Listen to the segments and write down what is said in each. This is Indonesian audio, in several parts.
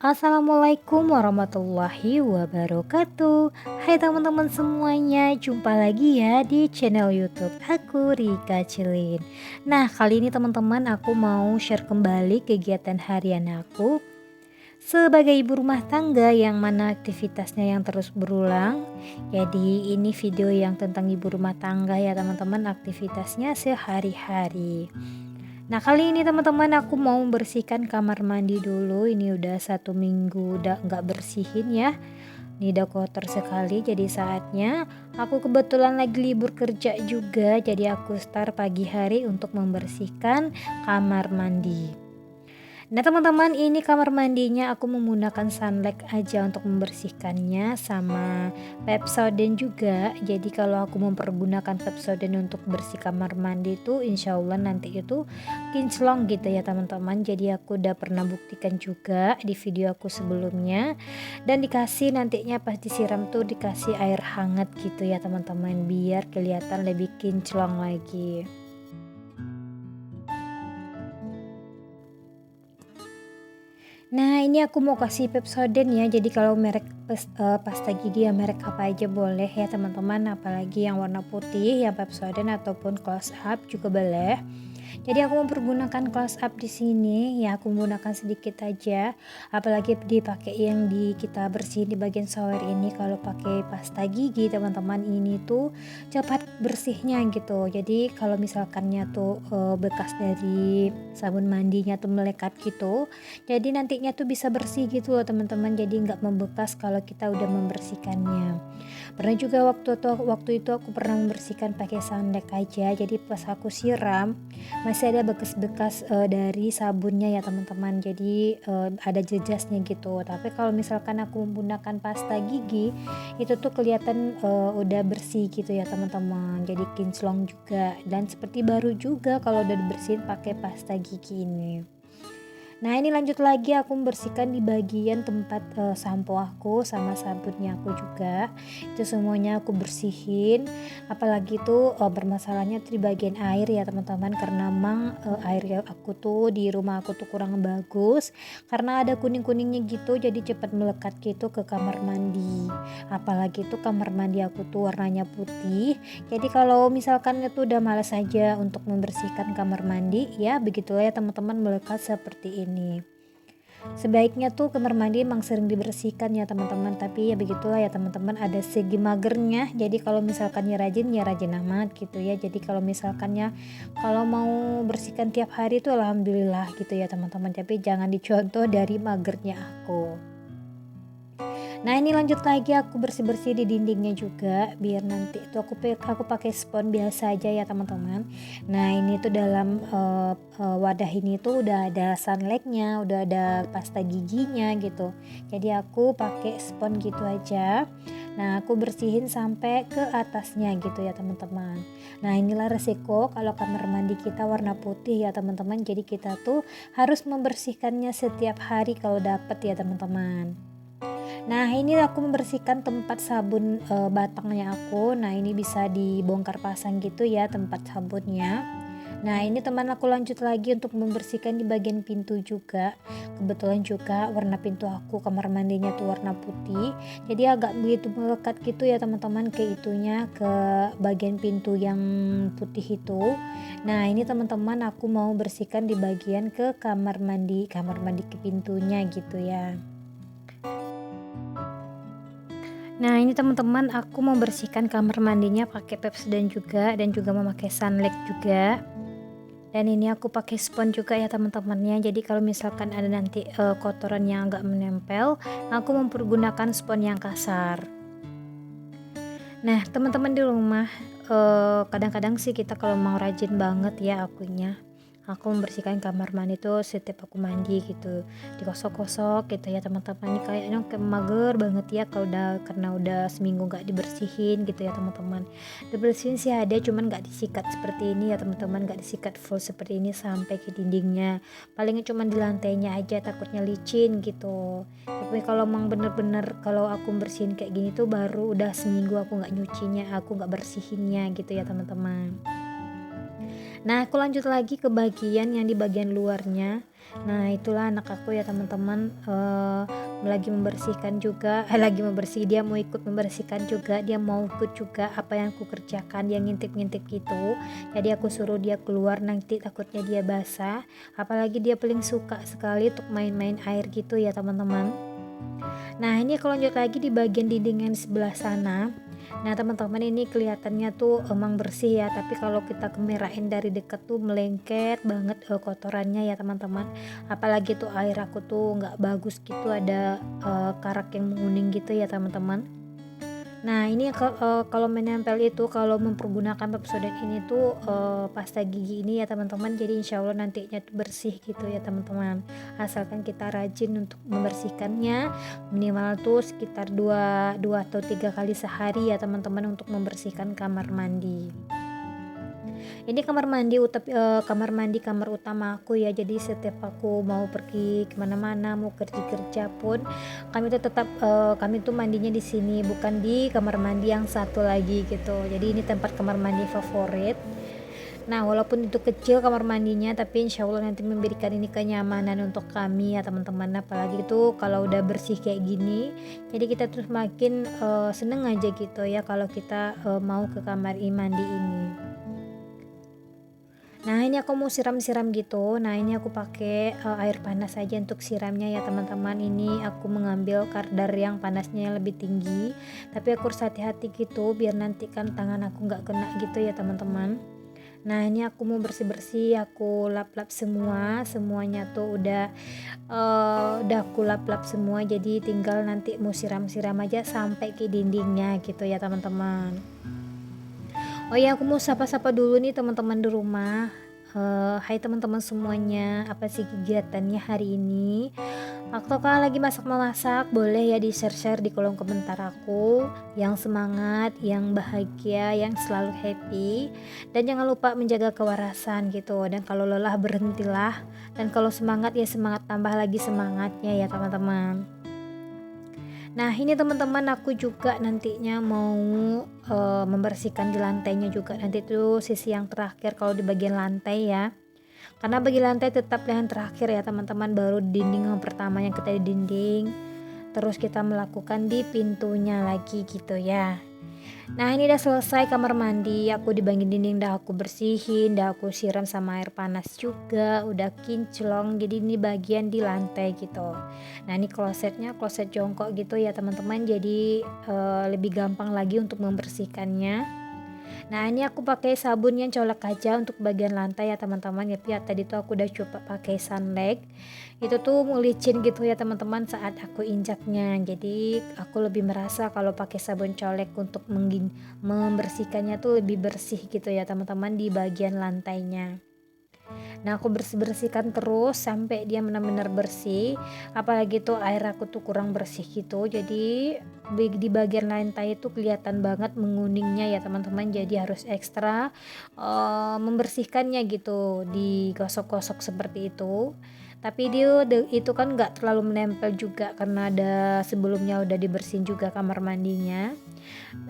Assalamualaikum warahmatullahi wabarakatuh. Hai teman-teman semuanya, jumpa lagi ya di channel YouTube aku, Rika Cilin. Nah, kali ini teman-teman aku mau share kembali kegiatan harian aku sebagai ibu rumah tangga yang mana aktivitasnya yang terus berulang. Jadi ini video yang tentang ibu rumah tangga ya teman-teman, aktivitasnya sehari-hari. Nah, kali ini teman-teman aku mau membersihkan kamar mandi dulu. Ini udah 1 minggu udah nggak bersihin ya. Ini udah kotor sekali, jadi saatnya aku kebetulan lagi libur kerja juga, jadi aku start pagi hari untuk membersihkan kamar mandi. Nah teman-teman, ini kamar mandinya aku menggunakan sunlight aja untuk membersihkannya, sama Pepsodent juga. Jadi kalau aku mempergunakan Pepsodent untuk bersih kamar mandi itu insya Allah nanti itu kinclong gitu ya teman-teman. Jadi aku udah pernah buktikan juga di video aku sebelumnya. Dan dikasih nantinya pas disiram tuh dikasih air hangat gitu ya teman-teman, biar kelihatan lebih kinclong lagi. Nah, ini aku mau kasih Pepsodent ya. Jadi kalau merek pasta gigi ya merek apa aja boleh ya teman-teman. Apalagi yang warna putih ya Pepsodent ataupun Close Up juga boleh. Jadi aku mempergunakan Close Up di sini ya, aku menggunakan sedikit aja. Apalagi dipakai yang kita bersihin di bagian shower ini, kalau pakai pasta gigi teman-teman ini tuh cepat bersihnya gitu. Jadi kalau misalkannya tuh bekas dari sabun mandinya tuh melekat gitu, jadi nantinya tuh bisa bersih gitu loh teman-teman. Jadi nggak membekas kalau kita udah membersihkannya. Pernah juga waktu itu aku pernah membersihkan pakai sunlight aja. Jadi pas aku siram masih ada bekas-bekas dari sabunnya ya teman-teman. Jadi ada jejasnya gitu. Tapi kalau misalkan aku menggunakan pasta gigi itu tuh kelihatan udah bersih gitu ya teman-teman. Jadi kinclong juga dan seperti baru juga kalau udah dibersihin pakai pasta gigi ini. Nah, ini lanjut lagi aku membersihkan di bagian tempat sampo aku sama sabunnya aku juga. Itu semuanya aku bersihin. Apalagi tuh bermasalahnya tuh di bagian air ya teman-teman, karena memang air aku tuh di rumah aku tuh kurang bagus karena ada kuning-kuningnya gitu, jadi cepat melekat gitu ke kamar mandi. Apalagi tuh kamar mandi aku tuh warnanya putih. Jadi kalau misalkan itu udah malas aja untuk membersihkan kamar mandi, ya begitulah ya teman-teman, melekat seperti ini. Sebaiknya tuh kamar mandi emang sering dibersihkan ya teman-teman, tapi ya begitulah ya teman-teman, ada segi magernya. Jadi kalau misalkan ya rajin amat gitu ya. Jadi kalau misalkannya kalau mau bersihkan tiap hari itu alhamdulillah gitu ya teman-teman, tapi jangan dicontoh dari magernya aku. Nah, ini lanjut lagi aku bersih-bersih di dindingnya juga, biar nanti itu aku pakai spons biasa aja ya teman-teman. Nah, ini tuh dalam wadah ini tuh udah ada sunlightnya, udah ada pasta giginya gitu. Jadi aku pakai spons gitu aja. Nah, aku bersihin sampai ke atasnya gitu ya teman-teman. Nah, inilah resiko kalau kamar mandi kita warna putih ya teman-teman. Jadi kita tuh harus membersihkannya setiap hari kalau dapat ya teman-teman. Nah, ini aku membersihkan tempat sabun batangnya aku. Nah, ini bisa dibongkar pasang gitu ya tempat sabunnya. Nah, ini teman aku lanjut lagi untuk membersihkan di bagian pintu juga. Kebetulan juga warna pintu aku kamar mandinya tuh warna putih. Jadi agak begitu melekat gitu ya teman-teman ke itunya, ke bagian pintu yang putih itu. Nah, ini teman-teman aku mau bersihkan di bagian ke kamar mandi ke pintunya gitu ya. Nah, ini teman-teman aku membersihkan kamar mandinya pakai Pepsodent juga dan juga memakai sunlight juga. Dan ini aku pakai spons juga ya teman-temannya. Jadi kalau misalkan ada nanti kotoran yang agak menempel, aku mempergunakan spons yang kasar. Nah, teman-teman di rumah kadang-kadang sih kita kalau mau rajin banget ya akunya. Aku membersihkan kamar mandi tuh setiap aku mandi gitu, digosok-gosok gitu ya teman-teman. Ini kayaknya kayak mager banget ya kalau karena udah seminggu nggak dibersihin gitu ya teman-teman. Dibersihin sih ada, cuman nggak disikat seperti ini ya teman-teman, nggak disikat full seperti ini sampai ke dindingnya. Palingnya cuman di lantainya aja, takutnya licin gitu. Tapi kalau emang bener-bener kalau aku bersihin kayak gini tuh baru udah seminggu aku nggak nyucinya, aku nggak bersihinnya gitu ya teman-teman. Nah, aku lanjut lagi ke bagian yang di bagian luarnya. Nah itulah anak aku ya teman-teman, lagi membersihkan juga, lagi membersih, dia mau ikut membersihkan juga, dia mau ikut juga apa yang aku kerjakan, dia ngintip-ngintip gitu. Jadi aku suruh dia keluar, nanti takutnya dia basah, apalagi dia paling suka sekali untuk main-main air gitu ya teman-teman. Nah ini aku lanjut lagi di bagian dinding yang di sebelah sana. Nah teman-teman, ini kelihatannya tuh emang bersih ya, tapi kalau kita kemerahin dari deket tuh melengket banget kotorannya ya teman-teman. Apalagi tuh air aku tuh nggak bagus gitu, ada karak yang menguning gitu ya teman-teman. Nah ini kalau menempel itu, kalau mempergunakan Pepsodent ini tuh pasta gigi ini ya teman-teman, jadi insya Allah nantinya tuh bersih gitu ya teman-teman, asalkan kita rajin untuk membersihkannya, minimal tuh sekitar 2 atau 3 kali sehari ya teman-teman untuk membersihkan kamar mandi. Ini kamar mandi kamar utama aku ya, jadi setiap aku mau pergi kemana-mana, mau kerja pun kami tuh tetap kami tuh mandinya di sini, bukan di kamar mandi yang satu lagi gitu. Jadi ini tempat kamar mandi favorit. Nah walaupun itu kecil kamar mandinya, tapi insya Allah nanti memberikan ini kenyamanan untuk kami ya teman-teman. Apalagi itu kalau udah bersih kayak gini, jadi kita terus makin seneng aja gitu ya kalau kita mau ke kamar mandi ini. Nah ini aku mau siram-siram gitu. Nah ini aku pakai air panas aja untuk siramnya ya teman-teman. Ini aku mengambil kadar yang panasnya lebih tinggi, tapi aku harus hati-hati gitu biar nanti kan tangan aku nggak kena gitu ya teman-teman. Nah ini aku mau bersih-bersih, aku lap-lap semuanya tuh udah aku lap-lap semua, jadi tinggal nanti mau siram-siram aja sampai ke dindingnya gitu ya teman-teman. Oh ya, aku mau sapa-sapa dulu nih teman-teman di rumah. Hai teman-teman semuanya, apa sih kegiatannya hari ini? Atau kalau lagi masak-memasak, boleh ya di share-share di kolom komentar aku. Yang semangat, yang bahagia, yang selalu happy. Dan jangan lupa menjaga kewarasan gitu. Dan kalau lelah berhentilah. Dan kalau semangat ya semangat, tambah lagi semangatnya ya teman-teman. Nah ini teman-teman, aku juga nantinya mau membersihkan di lantainya juga, nanti tuh sisi yang terakhir kalau di bagian lantai ya, karena bagi lantai tetap yang terakhir ya teman-teman, baru dinding yang pertama yang kita di dinding, terus kita melakukan di pintunya lagi gitu ya. Nah ini udah selesai kamar mandi, aku di bagian dinding udah aku bersihin, udah aku siram sama air panas juga, udah kinclong, jadi ini bagian di lantai gitu. Nah ini klosetnya kloset jongkok gitu ya teman-teman, jadi lebih gampang lagi untuk membersihkannya. Nah ini aku pakai sabun yang colek kaca untuk bagian lantai ya teman-teman ya. Tadi tuh aku udah coba pakai Sunlight, itu tuh licin gitu ya teman-teman saat aku injaknya. Jadi aku lebih merasa kalau pakai sabun colek untuk membersihkannya tuh lebih bersih gitu ya teman-teman di bagian lantainya. Nah aku bersihkan terus sampai dia benar-benar bersih, apalagi tuh air aku tuh kurang bersih gitu, jadi di bagian lantai itu kelihatan banget menguningnya ya teman-teman, jadi harus ekstra membersihkannya gitu, digosok-gosok seperti itu. Tapi itu kan nggak terlalu menempel juga karena ada sebelumnya udah dibersihin juga kamar mandinya.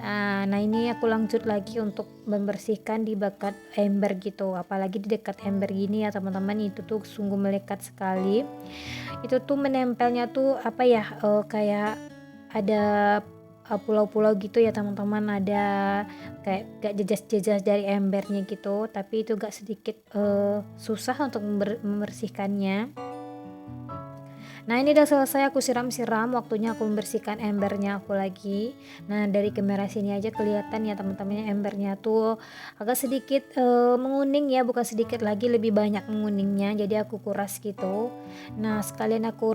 Nah ini aku lanjut lagi untuk membersihkan di dekat ember gitu, apalagi di dekat ember gini ya teman-teman, itu tuh sungguh melekat sekali. Itu tuh menempelnya tuh apa ya, kayak ada pulau-pulau gitu ya teman-teman, ada kayak gak jejas-jejas dari embernya gitu, tapi itu gak sedikit susah untuk membersihkannya. Nah ini udah selesai aku siram-siram, waktunya aku membersihkan embernya aku lagi. Nah dari kamera sini aja kelihatan ya teman-teman, embernya tuh agak sedikit menguning ya, bukan sedikit lagi, lebih banyak menguningnya, jadi aku kuras gitu. Nah sekalian aku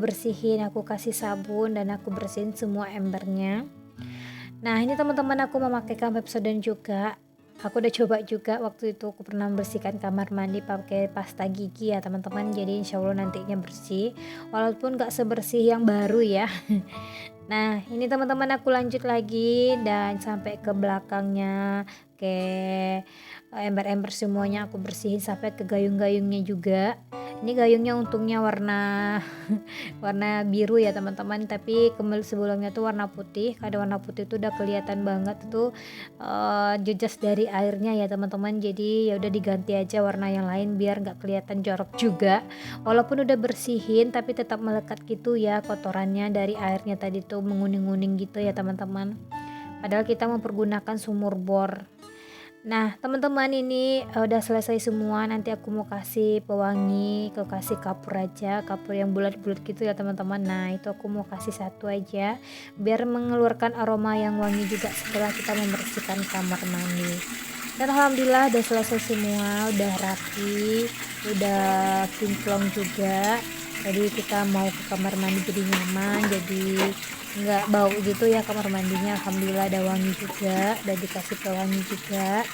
bersihin, aku kasih sabun dan aku bersihin semua embernya. Nah ini teman-teman, aku memakaikan Pepsodent juga. Aku udah coba juga, waktu itu aku pernah membersihkan kamar mandi pakai pasta gigi ya teman-teman, jadi insya Allah nantinya bersih walaupun gak sebersih yang baru ya. Nah ini teman-teman, aku lanjut lagi dan sampai ke belakangnya pakai ember-ember semuanya aku bersihin sampai ke gayung-gayungnya juga. Ini gayungnya untungnya warna warna biru ya teman-teman, tapi sebelumnya tuh warna putih. Karena warna putih itu udah kelihatan banget tuh jejas dari airnya ya teman-teman. Jadi ya udah diganti aja warna yang lain biar nggak kelihatan jorok juga. Walaupun udah bersihin tapi tetap melekat gitu ya kotorannya dari airnya tadi tuh menguning-nguning gitu ya teman-teman. Padahal kita mempergunakan sumur bor. Nah teman-teman ini udah selesai semua. Nanti aku mau kasih pewangi, aku kasih kapur aja, kapur yang bulat-bulat gitu ya teman-teman. Nah itu aku mau kasih satu aja biar mengeluarkan aroma yang wangi juga setelah kita membersihkan kamar mandi. Dan alhamdulillah udah selesai semua, udah rapi, udah kinclong juga. Jadi kita mau ke kamar mandi jadi nyaman, jadi nggak bau gitu ya kamar mandinya. Alhamdulillah ada wangi juga, udah dikasih pewangi juga.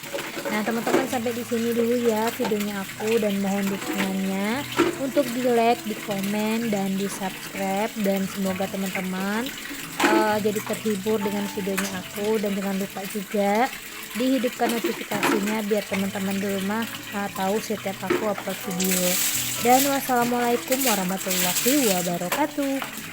Nah teman-teman sampai di sini dulu ya videonya aku, dan mohon dukungannya untuk di like, di komen, dan di subscribe. Dan semoga teman-teman jadi terhibur dengan videonya aku, dan jangan lupa juga dihidupkan notifikasinya biar teman-teman di rumah tahu setiap aku upload video. Dan wassalamualaikum warahmatullahi wabarakatuh.